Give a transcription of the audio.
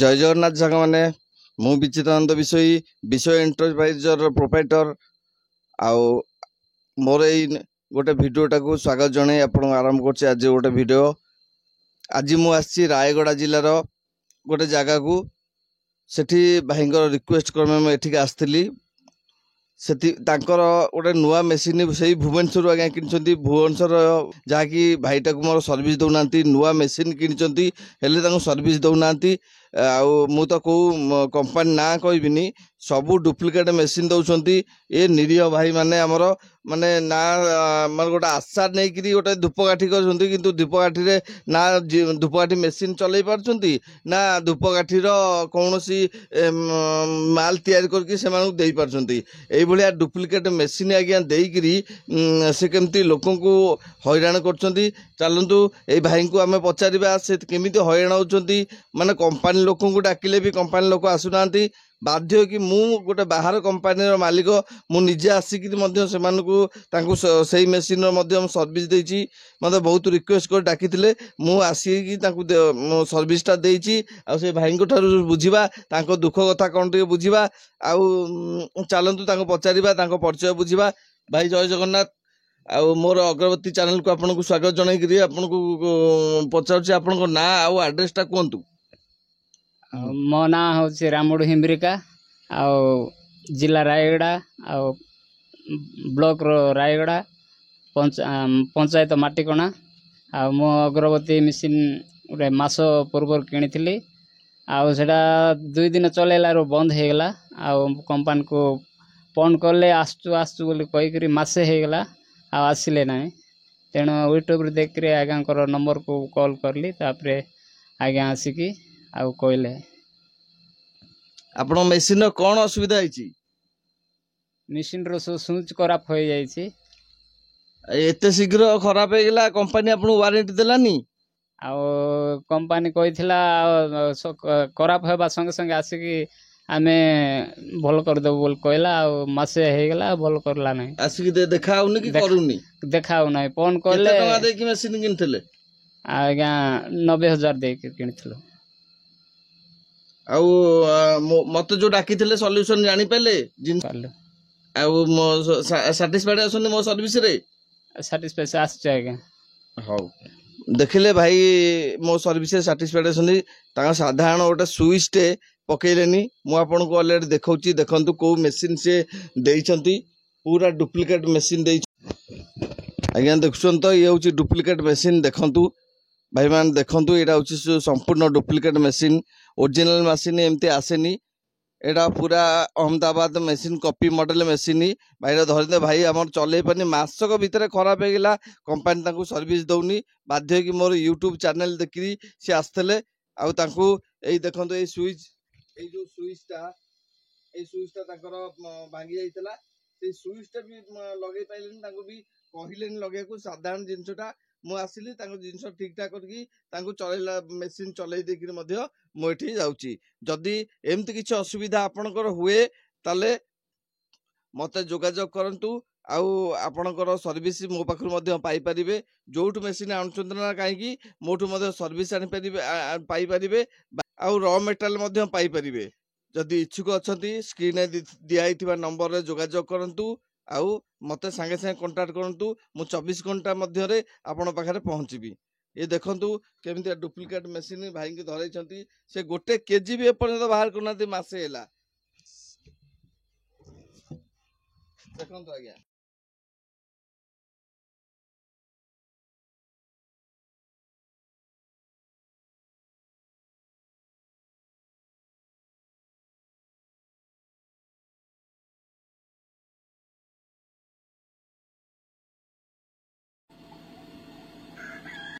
जय जगन्नाथ साग मैंने मु विचितानंद विषयी विषय एंटरप्राइजर प्रोप्राइटर आउ मोर यही गोटे भिडटा को स्वागत जन आप आरंभ कर आज गोटे भिड आज मुझे रायगड़ा जिलार गोटे जगह को सेठी भाई रिक्वेस्ट क्रमे मुझे आसती से गोटे नुआ मेसीन से भुवनेश्वर आज्ञा कि भुवनेश्वर जहाँकि भाईटा को मोर सर्विस दौना नुआ मेसीन कि सर्विस दौना मु तो कौ कंपानी ना कहबिनी सबू डुप्लिकेट मेसीन दौरान ये निरीह भाई माने आमर माने ना माने गोटे आशा नहीं गोटे धूपकाठी कर धूपकाठी ना धूपकाठी मेसीन चल पार्टी ना धूपकाठीर कौन सी माल तैयारी करके पार्टी ये डुप्लिकेट मेसीन आज्ञा देकरी से केमती लोक हैरान कर चलतु ये भाई को आम पचारा से केमी हैरान होती माने कंपानी लोक को डाकिले भी कंपानी लोक आसुना बाध्य कि मु गोटे बाहर कंपानी मालिक मु निजे आसिक से मेसीन सर्विस देती मतलब बहुत रिक्वेस्ट कर डाकी मु आसिक सर्विसटा देती से भाई बुझा दुख कथा कौन टे बुझा चलतु पचारा परिचय बुझा भाई जय जगन्नाथ आउ मोर अग्रवर्ती चैनल को आपन को स्वागत जनई आपन को पचार आपण ना आउ एड्रेसटा कहतु मो ना हूँ रामुडू हिम्ब्रिका जिला रायगड़ा ब्लॉक रायगड़ा पंचायत माटीकणा मो अग्रवर्ती मेसीन गोटे मास पूर्व किनी आउटा 2 दिन चलैलार बंद हो गला कंपानी को फोन कले आसचु बोली कहीकि मसे होगला आसिले ना तेणु यूट्यूब देख आज्ञा नंबर को कॉल करली तापरे आज्ञा आसिकी आउ कहले आपण मेसीन कौन असुविधा है मेसीन रो स्विच खराब हो जाइए एते शीघ्र खराब हो गला कंपनी आपन वारंटी देलानी कंपनी कही खराब होगा संगे संगे आसिकी आमे भल कर देबो बोल कहला मासे हो गला भल करला नहीं आसिक देखाउनी कि करूनी देखाउ नहीं फोन कहले केते टका दे कि मेसीन किनथिले आज्ञा 90,000 दे के किनथिलो मत जो डाकी सल्यूशन जानी पाले साटिस्फाइड आसनी मो सर्विस रे साटिस्फाइड आछे आज्ञा हाउ देखिले भाई मो सर्विस साटिस्फाइड आसनी साधारण गोटे स्विच टे पकईलेनी मु आपन को ऑलरेडी देखौची देखंतु को मेसीन से देइछंती पूरा डुप्लिकेट मेसीन दे आज्ञा देखुछन तो ये होची डुप्लिकेट मेसीन देखंतु भाई मान देखंतु एटा होची संपूर्ण डुप्लिकेट मेसीन ओरिजिनल मेसीन एमती आसेनी एटा पूरा Ahmedabad machine copy model machine भाई धरते भाई आम चल पानी मासक भितर खराब हो गला कंपानी सर्विस दौनी बाध्य कि मोर यूट्यूब चैनल देखी सी आसते आई देखो ये स्विच ये जो स्विचटा भांगी जाइए स्विचटा भी लगे पारे भी कहले लगे साधारण जिनसटा मु आसिली जिनस ठीक ठाक करके चलैला मेसीन चलै देकरी मुझे जाऊँगी जदि एमती किसी असुविधा आपणकर हुए ताले मत जोगाजोग करंतु आपणकर सर्विस मो पाखु पाइपर जोठू मेसीन आणुचंत ना कहीं मोठू सर्विस आनीपारे आउ र मेटेरियल पाइपर जदि इच्छुक अच्छा स्क्रीन दिखाई नंबर जोगाजोग करंतु आउ मत सांगे सांगे कंटाक्ट करंतु मु 24 घंटा मध्य आपण पाखरे पहुँचबी ये देखंतु केमिति डुप्लिकेट मेसीन भाई के धरई से गोटे केजी भी एपर्यंत बाहर करना मासे है देखंतु आज्ञा।